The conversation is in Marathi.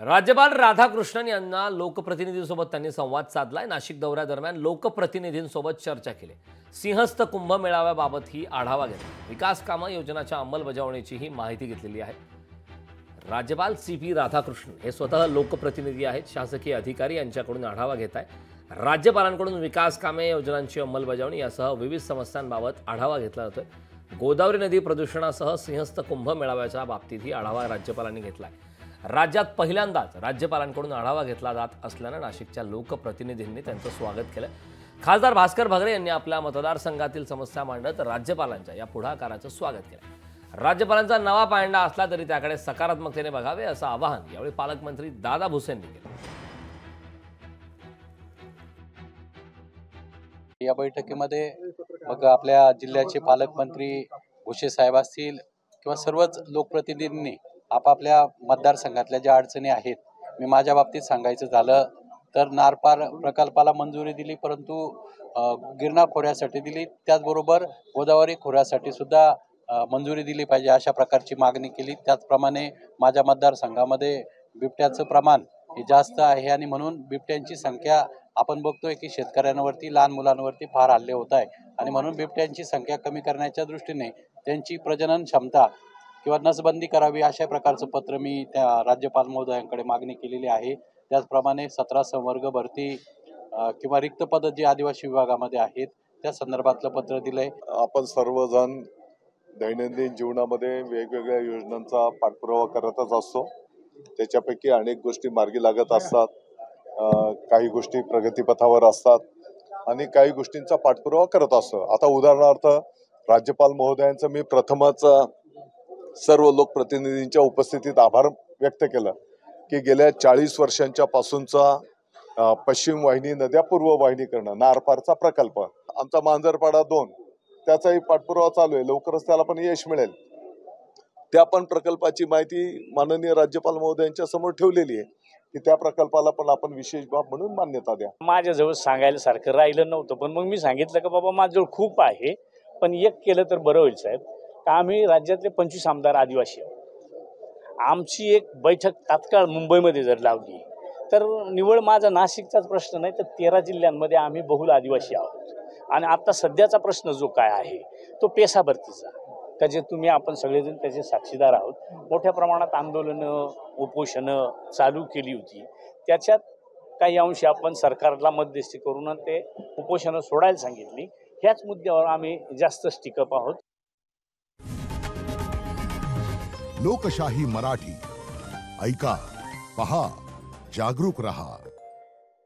राज्यपाल राधाकृष्णन यांना लोकप्रतिनिधींसोबत त्यांनी संवाद साधलाय। नाशिक दौऱ्यादरम्यान लोकप्रतिनिधींसोबत चर्चा केली। सिंहस्थ कुंभ मेळाव्याबाबत ही आढावा घेतला। विकास कामं योजनांच्या अंमलबजावणीची ही माहिती घेतलेली आहे। राज्यपाल CP राधाकृष्णन हे स्वतः लोकप्रतिनिधी आहेत। शासकीय अधिकारी यांच्याकडून आढावा घेत आहेत। राज्यपालांकडून विकास कामे योजनांची अंमलबजावणी यासह विविध समस्यांबाबत आढावा घेतला जातोय। गोदावरी नदी प्रदूषणासह सिंहस्थ कुंभ मेळाव्याच्या बाबतीतही आढावा राज्यपालांनी घेतलाय। राज्यात पहिल्यांदाच राज्यपालांकडून आढावा घेतला जात असल्याने नाशिकच्या लोकप्रतिनिधींनी त्यांचं स्वागत केलं। खासदार भास्कर भगरे यांनी आपल्या मतदारसंघातील समस्या मांडत राज्यपालांच्या या पुढाकाराचं स्वागत केलं। राज्यपालांचा नवा पायंडा असला तरी त्याकडे सकारात्मकतेने बघावे असं आवाहन यावेळी पालकमंत्री दादा भुसे यांनी केलं। या बैठकीमध्ये मग आपल्या जिल्ह्याचे पालकमंत्री भुसे साहेब असतील किंवा सर्वच लोकप्रतिनिधींनी आपापल्या मतदारसंघातल्या ज्या अडचणी आहेत, मी माझ्या बाबतीत सांगायचं झालं तर नारपार प्रकल्पाला मंजुरी दिली, परंतु गिरणा खोऱ्यासाठी दिली, त्याचबरोबर गोदावरी खोऱ्यासाठी सुद्धा मंजुरी दिली पाहिजे अशा प्रकारची मागणी केली। त्याचप्रमाणे माझ्या मतदारसंघामध्ये बिबट्याचं प्रमाण हे जास्त आहे आणि म्हणून बिबट्यांची संख्या आपण बघतोय की शेतकऱ्यांवरती लहान मुलांवरती फार हल्ले होत आहे आणि म्हणून बिबट्यांची संख्या कमी करण्याच्या दृष्टीने त्यांची प्रजनन क्षमता किंवा नसबंदी करावी अशा प्रकारचं पत्र मी त्या राज्यपाल महोदयांकडे मागणी केलेली आहे। त्याचप्रमाणे 17 संवर्ग भरती किंवा रिक्त पद जे आदिवासी विभागामध्ये आहेत त्या संदर्भातलं पत्र दिलंय। आपण सर्वजण दैनंदिन जीवनामध्ये वेगवेगळ्या योजनांचा पाठपुरावा करतच असतो। त्याच्यापैकी अनेक गोष्टी मार्गी लागत असतात, काही गोष्टी प्रगतीपथावर असतात आणि काही गोष्टींचा पाठपुरावा करत असतो। आता उदाहरणार्थ राज्यपाल महोदयांचं मी प्रथमच सर्व लोकप्रतिनिधींच्या उपस्थितीत आभार व्यक्त केलं की गेल्या 40 वर्षांच्या पासूनचा पश्चिम वाहिनी नद्या पूर्व वाहिनी करणं नारपारचा प्रकल्प आमचा मांजरपाडा 2 त्याचाही पाठपुरावा चालू आहे। लवकरच त्याला पण यश मिळेल। त्या पण प्रकल्पाची माहिती माननीय राज्यपाल महोदयांच्या समोर ठेवलेली आहे की त्या प्रकल्पाला पण आपण विशेष बाब म्हणून मान्यता द्या। माझ्याजवळ सांगायला सारखं राहिलं नव्हतं, पण मग मी सांगितलं की बाबा माझ्याजवळ खूप आहे, पण एक केलं तर बरं होईल साहेब। आम्ही राज्यातले 25 आमदार आदिवासी आहोत। आमची एक बैठक तात्काळ मुंबईमध्ये जर लावली तर निवळ माझा नाशिकचाच प्रश्न नाही तर 13 जिल्ह्यांमध्ये आम्ही बहुल आदिवासी आहोत। आणि आता सध्याचा प्रश्न जो काय आहे तो पेसा भरतीचा, त्याचे तुम्ही आपण सगळेजण त्याचे साक्षीदार आहोत। मोठ्या प्रमाणात आंदोलनं उपोषणं चालू केली होती, त्याच्यात काही अंशी आपण सरकारला मध्यस्थी करून ते उपोषणं सोडायला सांगितली। ह्याच मुद्द्यावर आम्ही जास्त स्टिकअप आहोत। लोकशाही मराठी ऐका, पहा, जागरूक रहा।